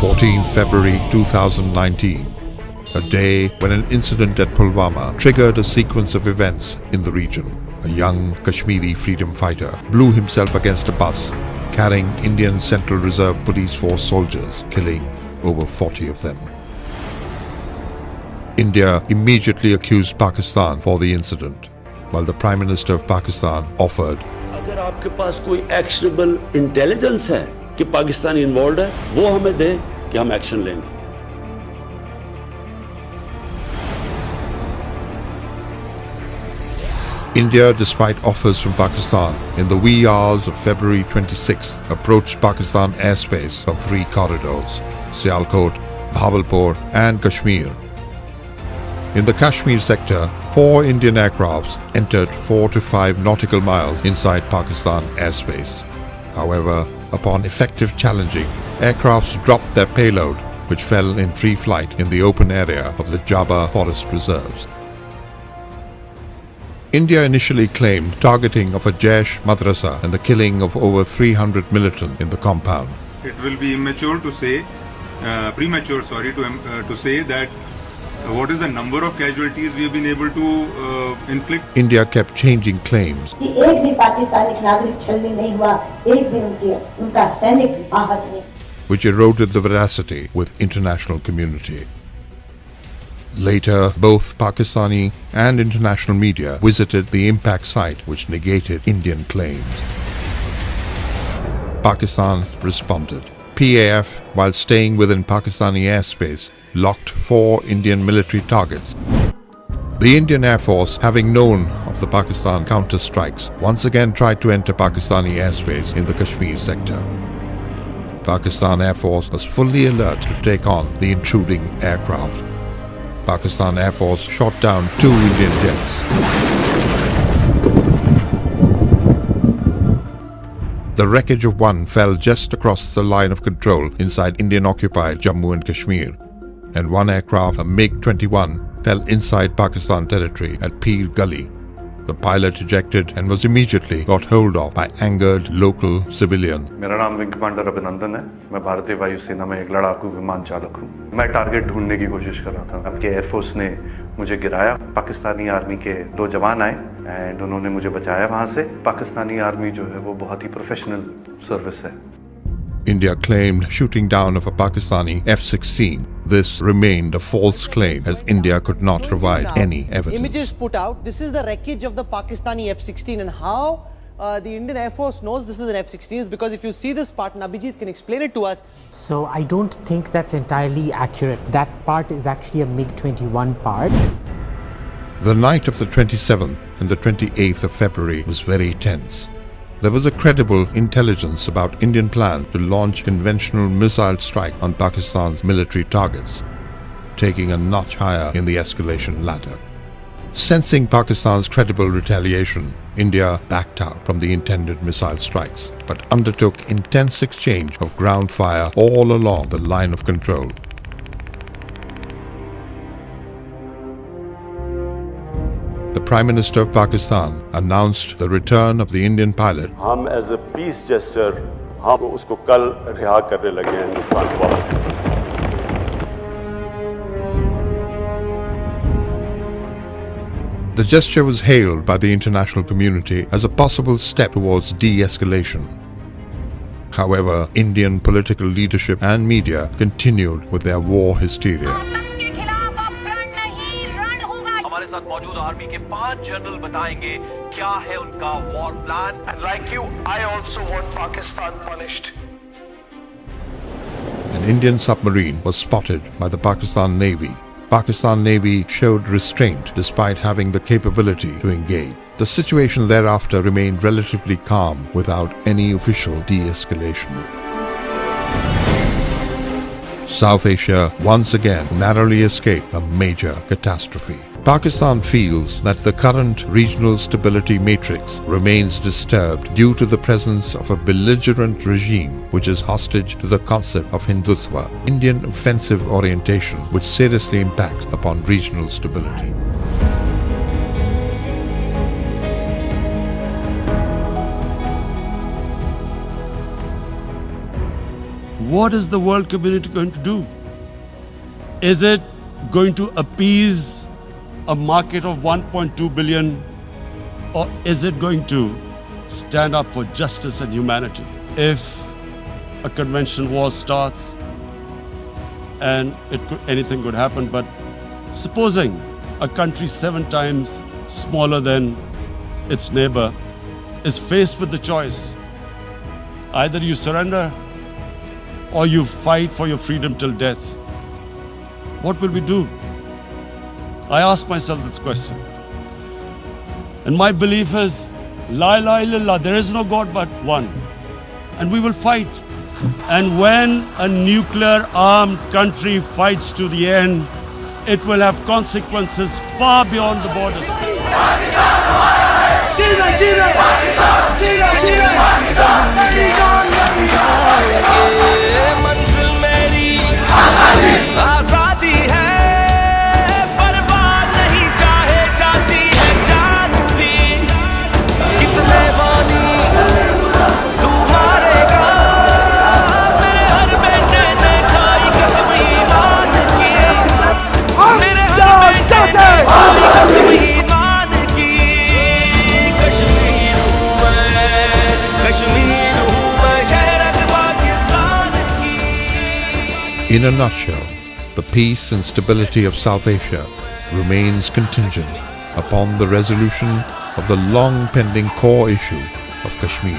14th February 2019, a day when an incident at Pulwama triggered a sequence of events in the region. A young Kashmiri freedom fighter blew himself against a bus carrying Indian Central Reserve Police Force soldiers, killing over 40 of them. India immediately accused Pakistan for the incident, while the Prime Minister of Pakistan offered, अगर आपके पास कोई actionable intelligence है कि Pakistan involve है, वो हमें दे कि हम एक्शन लेंगे. India, despite offers from Pakistan, in the wee hours of February 26th, approached Pakistan airspace from three corridors: Sialkot, Bhavalpur and Kashmir. In the Kashmir sector, 4 Indian aircrafts entered 4 to 5 nautical miles inside Pakistan airspace. However, upon effective challenging, aircrafts dropped their payload, which fell in free flight in the open area of the Jabba forest reserves. India initially claimed targeting of a Jaish madrasa and the killing of over 300 militants in the compound. It will be premature to say that what is the number of casualties we have been able to inflict. India kept changing claims, which eroded the veracity with international community. Later, both Pakistani and international media visited the impact site, which negated Indian claims. Pakistan responded. PAF, while staying within Pakistani airspace, locked 4 Indian military targets. The Indian Air Force, having known of the Pakistan counter-strikes, once again tried to enter Pakistani airspace in the Kashmir sector. Pakistan Air Force was fully alert to take on the intruding aircraft. Pakistan Air Force shot down 2 Indian jets. The wreckage of one fell just across the line of control inside Indian-occupied Jammu and Kashmir, and one aircraft, a MiG-21, fell inside Pakistan territory at Peer Gully. The pilot ejected and was immediately got hold of by angered local civilians. मेरा नाम wing commander अभिनंदन है. मैं भारतीय वायुसेना में एक लड़ाकू विमान चालक हूँ. मैं टारगेट ढूंढने की कोशिश कर रहा था. आपके एयरफोर्स ने मुझे गिराया. पाकिस्तानी आर्मी के 2 जवान आए एंड उन्होंने मुझे बचाया वहाँ से. पाकिस्तानी आर्मी जो है वो बहुत ही प्रोफेशनल सर्विस है. India claimed shooting down of a Pakistani F-16. This remained a false claim as India could not provide any evidence. Images put out. This is the wreckage of the Pakistani F-16, and how the Indian Air Force knows this is an F-16 is because if you see this part, Abhijit can explain it to us. So I don't think that's entirely accurate. That part is actually a MiG-21 part. The night of the 27th and the 28th of February was very tense. There was a credible intelligence about Indian plan to launch conventional missile strike on Pakistan's military targets, taking a notch higher in the escalation ladder. Sensing Pakistan's credible retaliation, India backed out from the intended missile strikes, but undertook intense exchange of ground fire all along the line of control. The Prime Minister of Pakistan announced the return of the Indian pilot. हम as a peace gesture हम उसको कल रिहा करने लगे हैं हिंदुस्तान को वापस. The gesture was hailed by the international community as a possible step towards de-escalation. However, Indian political leadership and media continued with their war hysteria. हमारे साथ मौजूद आर्मी के 5 जनरल बताएंगे क्या है उनका war plan. And like you, I also want Pakistan punished. An Indian submarine was spotted by the Pakistan Navy. Pakistan Navy showed restraint despite having the capability to engage. The situation thereafter remained relatively calm without any official de-escalation. South Asia once again narrowly escaped a major catastrophe. Pakistan feels that the current regional stability matrix remains disturbed due to the presence of a belligerent regime which is hostage to the concept of Hindutva, Indian offensive orientation, which seriously impacts upon regional stability. what is the world community going to do? Is it going to appease a market of 1.2 billion, or is it going to stand up for justice and humanity? If a conventional war starts, and anything could happen, but supposing a country 7 times smaller than its neighbor is faced with the choice, either you surrender or you fight for your freedom till death, what will we do? I ask myself this question. And my belief is, La ilaha illallah, there is no God but one. And we will fight. And when a nuclear armed country fights to the end, it will have consequences far beyond the borders. आजादी है बर्बाद नहीं चाहे जाती है जान भी कितने बानी तू मारेगा मेरे हर बेटे ने खाई कसम ईमान की मेरे हर बेटे ने खाई कसम ईमान की कश्मीर हूँ मैं शहर पाकिस्तान की. In a nutshell, the peace and stability of South Asia remains contingent upon the resolution of the long-pending core issue of Kashmir.